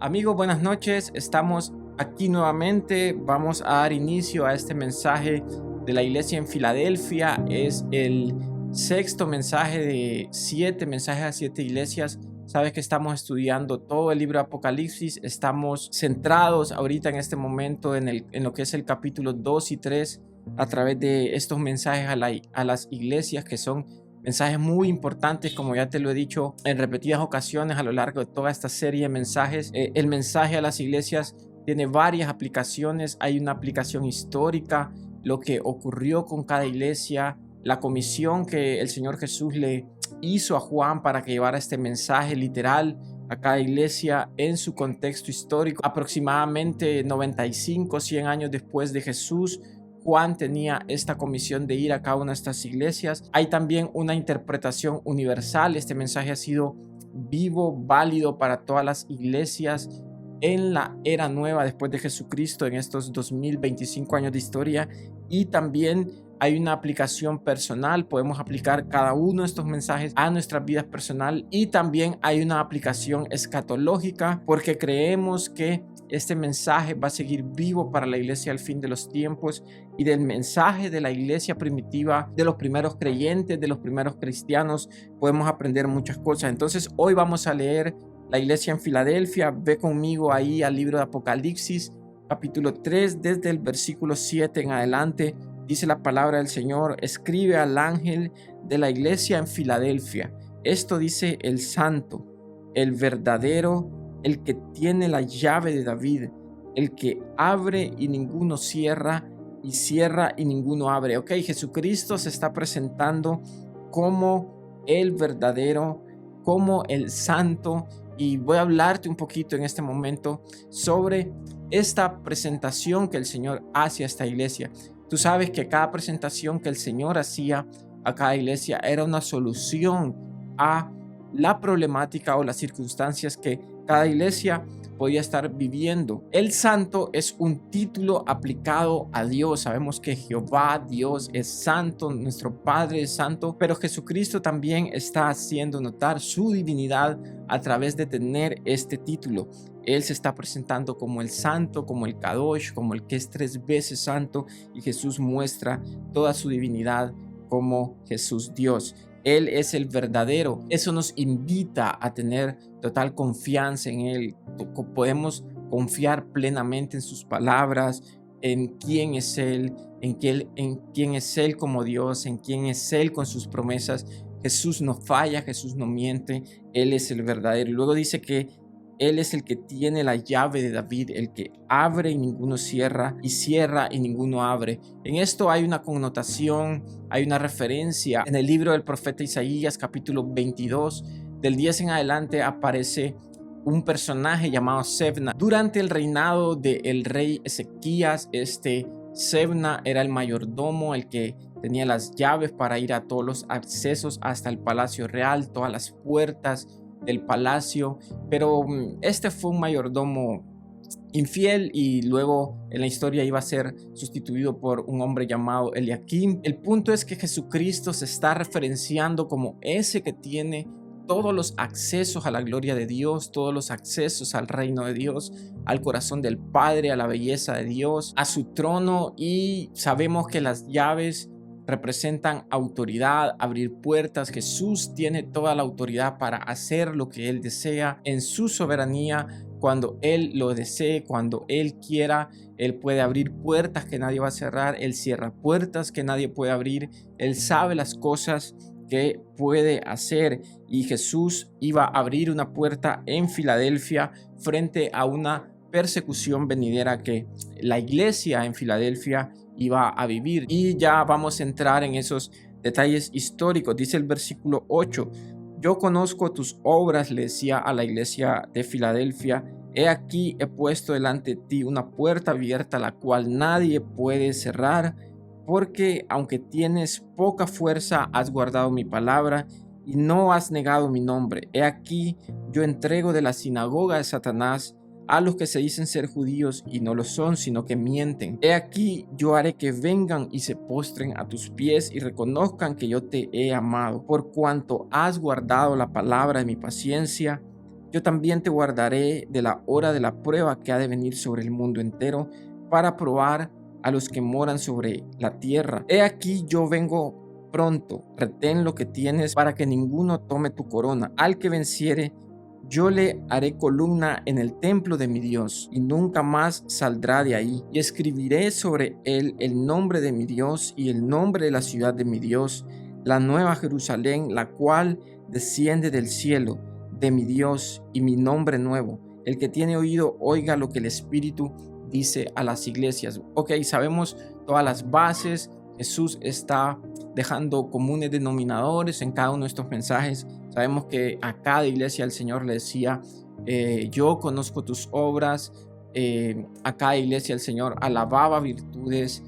Amigos, buenas noches. Estamos aquí nuevamente. Vamos a dar inicio a este mensaje de la iglesia en Filadelfia. Es el sexto mensaje de 7 mensajes a 7 iglesias. Sabes que estamos estudiando todo el libro de Apocalipsis. Estamos centrados ahorita en este momento en lo que es el capítulo 2 y 3 a través de estos mensajes a las iglesias, que son mensajes muy importantes, como ya te lo he dicho en repetidas ocasiones a lo largo de toda esta serie de mensajes. El mensaje a las iglesias tiene varias aplicaciones. Hay una aplicación histórica, lo que ocurrió con cada iglesia, la comisión que el Señor Jesús le hizo a Juan para que llevara este mensaje literal a cada iglesia en su contexto histórico. Aproximadamente 95, 100 años después de Jesús, Juan tenía esta comisión de ir a cada una de estas iglesias. Hay también una interpretación universal. Este mensaje ha sido vivo, válido para todas las iglesias en la era nueva después de Jesucristo, en estos 2025 años de historia. Y también hay una aplicación personal. Podemos aplicar cada uno de estos mensajes a nuestras vidas personal. Y también hay una aplicación escatológica, porque creemos que este mensaje va a seguir vivo para la iglesia al fin de los tiempos, y del mensaje de la iglesia primitiva, de los primeros creyentes, de los primeros cristianos, podemos aprender muchas cosas. Entonces hoy vamos a leer la iglesia en Filadelfia. Ve conmigo ahí al libro de Apocalipsis, capítulo 3, desde el versículo 7 en adelante. Dice la palabra del Señor: escribe al ángel de la iglesia en Filadelfia. Esto dice el santo, el verdadero, el que tiene la llave de David, el que abre y ninguno cierra, y cierra y ninguno abre. Ok, Jesucristo se está presentando como el verdadero, como el santo, y voy a hablarte un poquito en este momento sobre esta presentación que el Señor hace a esta iglesia. Tú sabes que cada presentación que el Señor hacía a cada iglesia era una solución a la problemática o las circunstancias que cada iglesia podía estar viviendo. El santo es un título aplicado a Dios. Sabemos que Jehová, Dios, es santo, nuestro Padre es santo, pero Jesucristo también está haciendo notar su divinidad a través de tener este título. Él se está presentando como el santo, como el Kadosh, como el que es 3 veces santo, y Jesús muestra toda su divinidad como Jesús Dios. Él es el verdadero. Eso nos invita a tener total confianza en Él. Podemos confiar plenamente en sus palabras, en quién es Él, en quién es Él como Dios, en quién es Él con sus promesas. Jesús no falla, Jesús no miente. Él es el verdadero. Luego dice que Él es el que tiene la llave de David, el que abre y ninguno cierra, y cierra y ninguno abre. En esto hay una connotación, hay una referencia. En el libro del profeta Isaías, capítulo 22, del 10 en adelante, aparece un personaje llamado Sebna. Durante el reinado del rey Ezequías, Sebna era el mayordomo, el que tenía las llaves para ir a todos los accesos hasta el palacio real, todas las puertas del palacio, pero este fue un mayordomo infiel, y luego en la historia iba a ser sustituido por un hombre llamado Eliakim. El punto es que Jesucristo se está referenciando como ese que tiene todos los accesos a la gloria de Dios, todos los accesos al reino de Dios, al corazón del Padre, a la belleza de Dios, a su trono. Y sabemos que las llaves representan autoridad, abrir puertas. Jesús tiene toda la autoridad para hacer lo que Él desea en su soberanía. Cuando Él lo desee, cuando Él quiera, Él puede abrir puertas que nadie va a cerrar. Él cierra puertas que nadie puede abrir. Él sabe las cosas que puede hacer, y Jesús iba a abrir una puerta en Filadelfia frente a una persecución venidera que la iglesia en Filadelfia iba a vivir. Y ya vamos a entrar en esos detalles históricos. Dice el versículo 8: yo conozco tus obras, le decía a la iglesia de Filadelfia. He aquí, he puesto delante de ti una puerta abierta, la cual nadie puede cerrar, porque aunque tienes poca fuerza, has guardado mi palabra y no has negado mi nombre. He aquí, yo entrego de la sinagoga de Satanás a los que se dicen ser judíos y no lo son, sino que mienten. He aquí, yo haré que vengan y se postren a tus pies y reconozcan que yo te he amado, por cuanto has guardado la palabra de mi paciencia. yo también te guardaré de la hora de la prueba que ha de venir sobre el mundo entero para probar a los que moran sobre la tierra. He aquí yo vengo pronto, retén lo que tienes para que ninguno tome tu corona. Al que venciere, yo le haré columna en el templo de mi Dios y nunca más saldrá de ahí. Y escribiré sobre él el nombre de mi Dios y el nombre de la ciudad de mi Dios, la nueva Jerusalén, la cual desciende del cielo de mi Dios, y mi nombre nuevo. El que tiene oído, oiga lo que el Espíritu dice a las iglesias. Ok, sabemos todas las bases. Jesús está dejando comunes denominadores en cada uno de estos mensajes. Sabemos que a cada iglesia el Señor le decía, yo conozco tus obras. A cada iglesia el Señor alababa virtudes,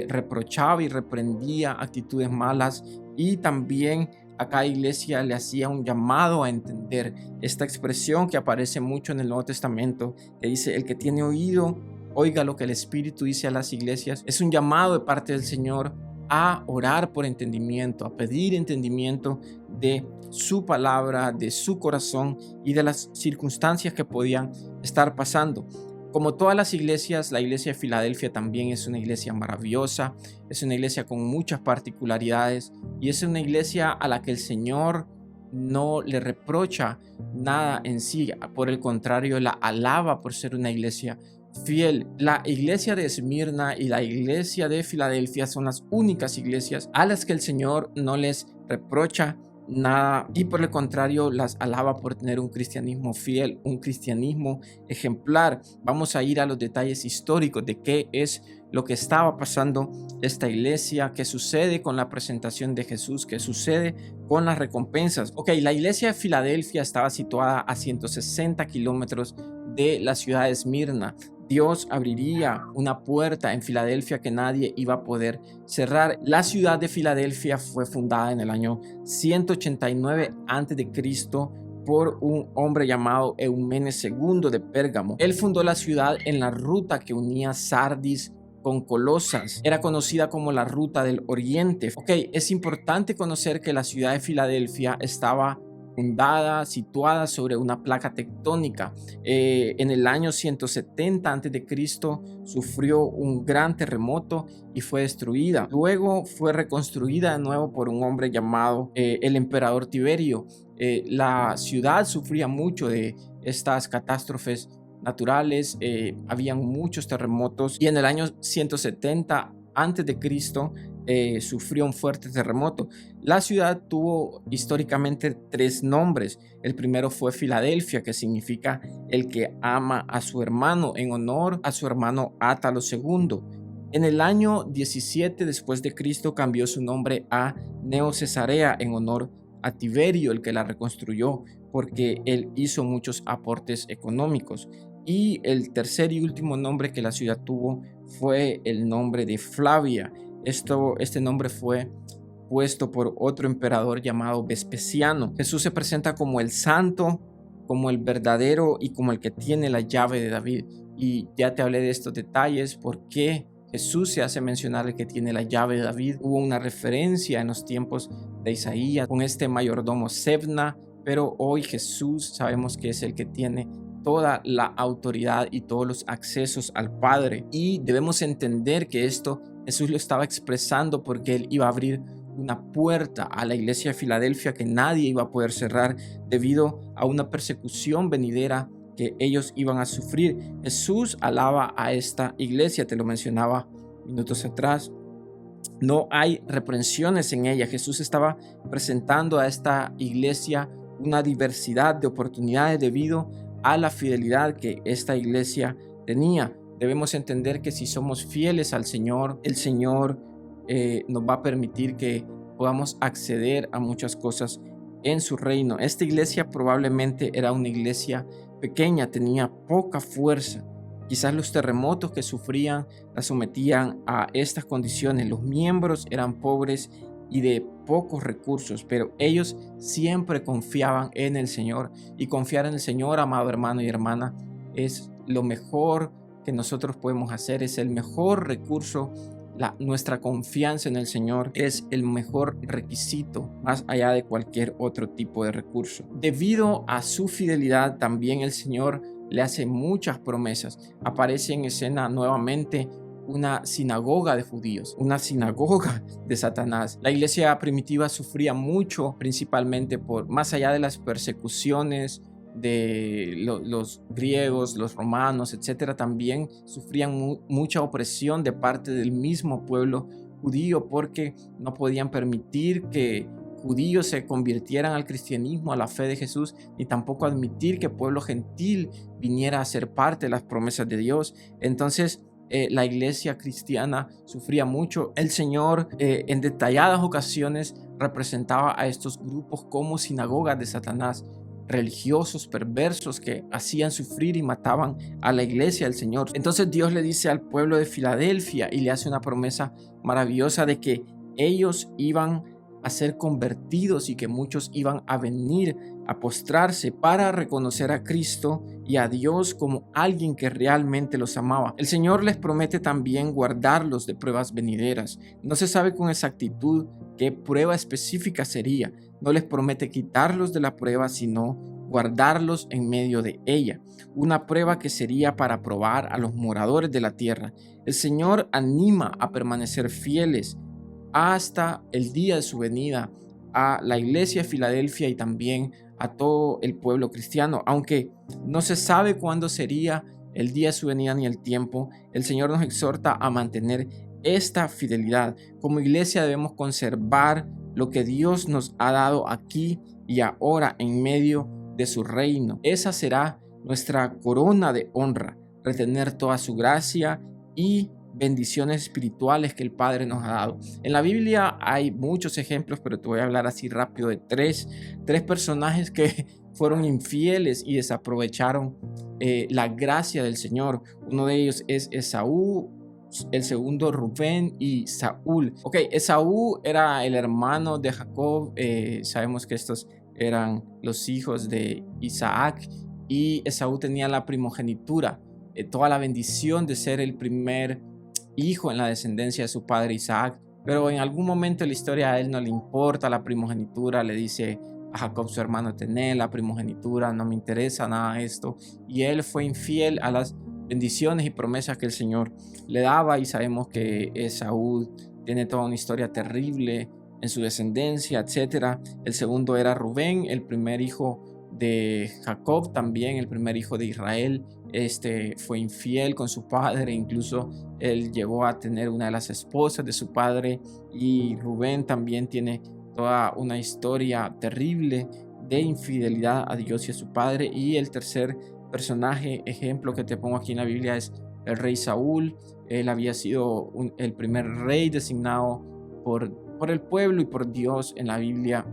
reprochaba y reprendía actitudes malas, y también a cada iglesia le hacía un llamado a entender esta expresión que aparece mucho en el Nuevo Testamento, que dice: el que tiene oído, oiga lo que el Espíritu dice a las iglesias. Es un llamado de parte del Señor a orar por entendimiento, a pedir entendimiento de su palabra, de su corazón y de las circunstancias que podían estar pasando. Como todas las iglesias, la iglesia de Filadelfia también es una iglesia maravillosa, es una iglesia con muchas particularidades, y es una iglesia a la que el Señor no le reprocha nada en sí. Por el contrario, la alaba por ser una iglesia fiel. La iglesia de Esmirna y la iglesia de Filadelfia son las únicas iglesias a las que el Señor no les reprocha nada, y por el contrario las alaba por tener un cristianismo fiel, un cristianismo ejemplar. Vamos a ir a los detalles históricos de qué es lo que estaba pasando esta iglesia, qué sucede con la presentación de Jesús, qué sucede con las recompensas. Ok, la iglesia de Filadelfia estaba situada a 160 kilómetros de la ciudad de Esmirna. Dios abriría una puerta en Filadelfia que nadie iba a poder cerrar. La ciudad de Filadelfia fue fundada en el año 189 a.C. por un hombre llamado Eumenes II de Pérgamo. Él fundó la ciudad en la ruta que unía Sardis con Colosas. Era conocida como la ruta del Oriente. Ok, es importante conocer que la ciudad de Filadelfia estaba fundada, situada sobre una placa tectónica. En el año 170 a.C. sufrió un gran terremoto y fue destruida. Luego fue reconstruida de nuevo por un hombre llamado el emperador Tiberio. La ciudad sufría mucho de estas catástrofes naturales, habían muchos terremotos, y en el año 170 a.C. Sufrió un fuerte terremoto. La ciudad tuvo históricamente tres nombres. El primero fue Filadelfia, que significa el que ama a su hermano, en honor a su hermano Átalo II. En el año 17 después de Cristo cambió su nombre a Neo Cesarea en honor a Tiberio, el que la reconstruyó, porque él hizo muchos aportes económicos. Y el tercer y último nombre que la ciudad tuvo fue el nombre de Flavia. Este nombre fue puesto por otro emperador llamado Vespasiano. Jesús se presenta como el santo, como el verdadero y como el que tiene la llave de David. Y ya te hablé de estos detalles, por qué Jesús se hace mencionar el que tiene la llave de David. Hubo una referencia en los tiempos de Isaías con este mayordomo Sebna, pero hoy Jesús sabemos que es el que tiene toda la autoridad y todos los accesos al Padre, y debemos entender que esto Jesús lo estaba expresando porque él iba a abrir una puerta a la iglesia de Filadelfia que nadie iba a poder cerrar debido a una persecución venidera que ellos iban a sufrir. Jesús alaba a esta iglesia, te lo mencionaba minutos atrás. No hay reprensiones en ella. Jesús estaba presentando a esta iglesia una diversidad de oportunidades debido a la fidelidad que esta iglesia tenía. Debemos entender que si somos fieles al Señor, el Señor nos va a permitir que podamos acceder a muchas cosas en su reino. Esta iglesia probablemente era una iglesia pequeña, tenía poca fuerza. Quizás los terremotos que sufrían la sometían a estas condiciones. Los miembros eran pobres y de pocos recursos, pero ellos siempre confiaban en el Señor, y confiar en el Señor, amado hermano y hermana, es lo mejor que nosotros podemos hacer, es el mejor recurso nuestra confianza en el Señor es el mejor requisito, más allá de cualquier otro tipo de recurso. Debido a su fidelidad, también el Señor le hace muchas promesas. Aparece en escena nuevamente una sinagoga de judíos, una sinagoga de Satanás. La iglesia primitiva sufría mucho, principalmente más allá de las persecuciones de los griegos, los romanos, etcétera, también sufrían mucha opresión de parte del mismo pueblo judío, porque no podían permitir que judíos se convirtieran al cristianismo, a la fe de Jesús, ni tampoco admitir que pueblo gentil viniera a ser parte de las promesas de Dios. Entonces, la iglesia cristiana sufría mucho. El Señor en detalladas ocasiones representaba a estos grupos como sinagogas de Satanás, religiosos perversos que hacían sufrir y mataban a la iglesia del Señor. Entonces Dios le dice al pueblo de Filadelfia y le hace una promesa maravillosa de que ellos iban a ser convertidos y que muchos iban a venir a postrarse para reconocer a Cristo y a Dios como alguien que realmente los amaba. El Señor les promete también guardarlos de pruebas venideras. No se sabe con exactitud qué prueba específica sería. No les promete quitarlos de la prueba, sino guardarlos en medio de ella. Una prueba que sería para probar a los moradores de la tierra. El Señor anima a permanecer fieles hasta el día de su venida a la iglesia de Filadelfia y también a todo el pueblo cristiano. Aunque no se sabe cuándo sería el día de su venida ni el tiempo, el Señor nos exhorta a mantener esta fidelidad. Como iglesia debemos conservar lo que Dios nos ha dado aquí y ahora en medio de su reino. Esa será nuestra corona de honra, retener toda su gracia y bendiciones espirituales que el Padre nos ha dado. En la Biblia hay muchos ejemplos, pero te voy a hablar así rápido de tres personajes que fueron infieles y desaprovecharon la gracia del Señor. Uno de ellos es Esaú, el segundo Rubén y Saúl. Ok, Esaú era el hermano de Jacob. Sabemos que estos eran los hijos de Isaac y Esaú tenía la primogenitura, toda la bendición de ser el primer hijo en la descendencia de su padre Isaac, pero en algún momento de la historia a él no le importa la primogenitura, le dice a Jacob su hermano: tener la primogenitura, no me interesa nada esto, y él fue infiel a las bendiciones y promesas que el Señor le daba. Y sabemos que Esaú tiene toda una historia terrible en su descendencia, etcétera. El segundo era Rubén, el primer hijo de Jacob, también el primer hijo de Israel. Fue infiel con su padre, incluso él llegó a tener una de las esposas de su padre. Y Rubén también tiene toda una historia terrible de infidelidad a Dios y a su padre. Y el tercer personaje, ejemplo que te pongo aquí en la Biblia, es el rey Saúl. Él había sido el primer rey designado por el pueblo y por Dios en la Biblia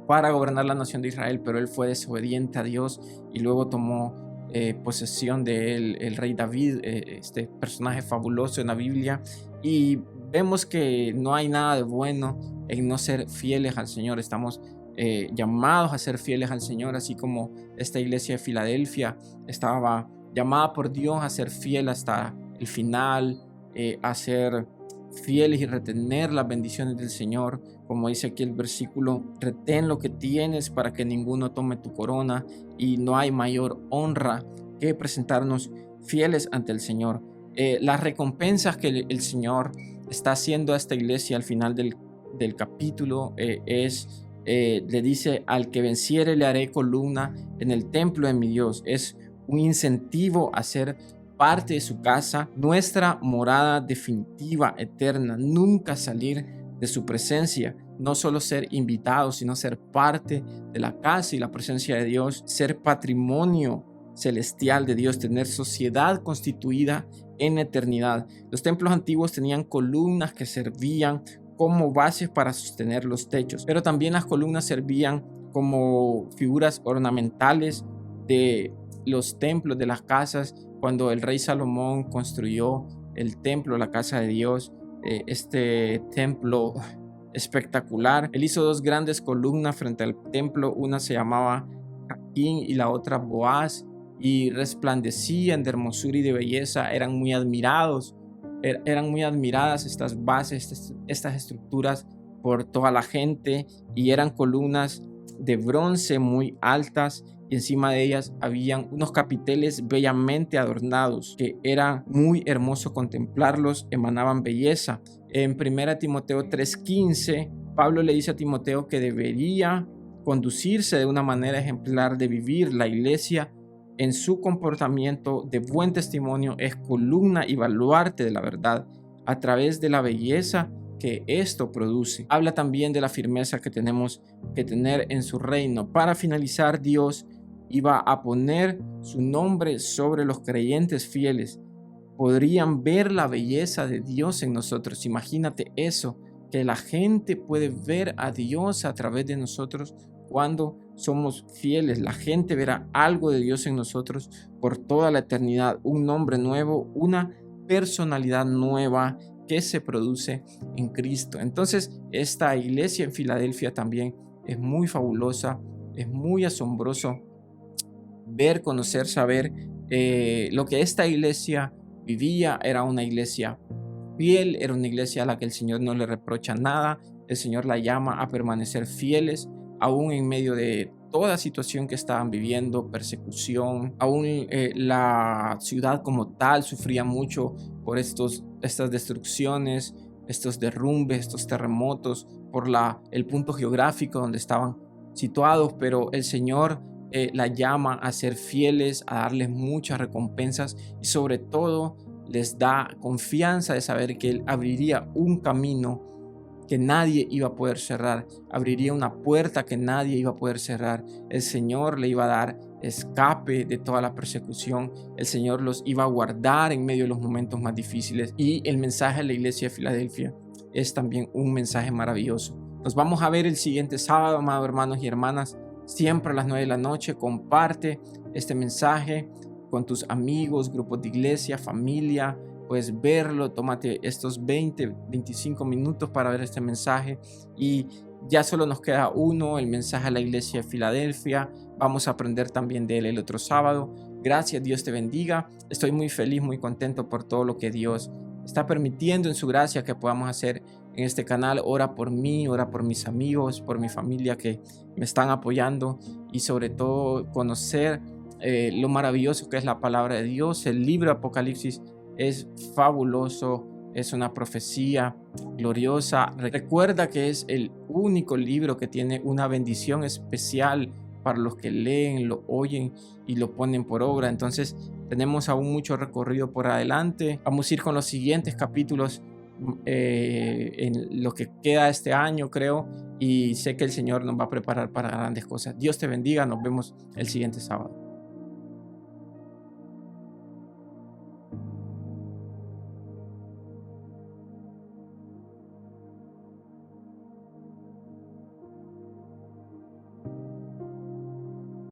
para gobernar la nación de Israel, pero él fue desobediente a Dios y luego tomó posesión de él el rey David, este personaje fabuloso en la Biblia. Y vemos que no hay nada de bueno en no ser fieles al Señor. Estamos llamados a ser fieles al Señor, así como esta iglesia de Filadelfia estaba llamada por Dios a ser fiel hasta el final, a ser fieles y retener las bendiciones del Señor. Como dice aquí el versículo: retén lo que tienes para que ninguno tome tu corona. Y no hay mayor honra que presentarnos fieles ante el Señor. Las recompensas que el Señor está haciendo a esta iglesia al final del capítulo le dice: al que venciere le haré columna en el templo de mi Dios. Es un incentivo a ser parte de su casa, nuestra morada definitiva, eterna, nunca salir de su presencia. No solo ser invitados, sino ser parte de la casa y la presencia de Dios, ser patrimonio celestial de Dios, tener sociedad constituida en eternidad. Los templos antiguos tenían columnas que servían como bases para sostener los techos, pero también las columnas servían como figuras ornamentales de los templos, de las casas. Cuando el rey Salomón construyó el templo, la casa de Dios, este templo espectacular, él hizo dos grandes columnas frente al templo. Una se llamaba Jaquín y la otra Boaz, y resplandecían de hermosura y de belleza. Eran muy admirados eran muy admiradas estas bases, estas estructuras por toda la gente, y eran columnas de bronce muy altas, y encima de ellas habían unos capiteles bellamente adornados, que era muy hermoso contemplarlos, emanaban belleza. En 1 Timoteo 3:15, Pablo le dice a Timoteo que debería conducirse de una manera ejemplar de vivir. La iglesia, en su comportamiento de buen testimonio, es columna y baluarte de la verdad a través de la belleza que esto produce. Habla también de la firmeza que tenemos que tener en su reino. Para finalizar, Dios iba a poner su nombre sobre los creyentes fieles. Podrían ver la belleza de Dios en nosotros. Imagínate eso, que la gente puede ver a Dios a través de nosotros cuando somos fieles. La gente verá algo de Dios en nosotros por toda la eternidad. Un nombre nuevo, una personalidad nueva que se produce en Cristo. Entonces, esta iglesia en Filadelfia también es muy fabulosa, es muy asombroso ver, conocer, saber lo que esta iglesia vivía. Era una iglesia fiel, era una iglesia a la que el Señor no le reprocha nada. El Señor la llama a permanecer fieles, aún en medio de toda situación que estaban viviendo, persecución. Aún la ciudad como tal sufría mucho por estas destrucciones, estos derrumbes, estos terremotos, por el punto geográfico donde estaban situados, pero el Señor la llama a ser fieles, a darles muchas recompensas, y sobre todo les da confianza de saber que Él abriría un camino que nadie iba a poder cerrar, abriría una puerta que nadie iba a poder cerrar. El Señor le iba a dar escape de toda la persecución. El Señor los iba a guardar en medio de los momentos más difíciles. Y el mensaje de la iglesia de Filadelfia es también un mensaje maravilloso. Nos vamos a ver el siguiente sábado, amados hermanos y hermanas, siempre a las 9 de la noche. Comparte este mensaje con tus amigos, grupos de iglesia, familia. Puedes verlo, tómate estos 25 minutos para ver este mensaje, y ya solo nos queda uno, el mensaje a la iglesia de Filadelfia. Vamos a aprender también de él el otro sábado. Gracias, Dios te bendiga. Estoy muy feliz, muy contento por todo lo que Dios está permitiendo en su gracia que podamos hacer en este canal. Ora por mí, ora por mis amigos, por mi familia que me están apoyando, y sobre todo conocer lo maravilloso que es la palabra de Dios. El libro de Apocalipsis es fabuloso, es una profecía gloriosa. Recuerda que es el único libro que tiene una bendición especial para los que leen, lo oyen y lo ponen por obra. Entonces tenemos aún mucho recorrido por adelante. Vamos a ir con los siguientes capítulos en lo que queda este año, creo, y sé que el Señor nos va a preparar para grandes cosas. Dios te bendiga, nos vemos el siguiente sábado.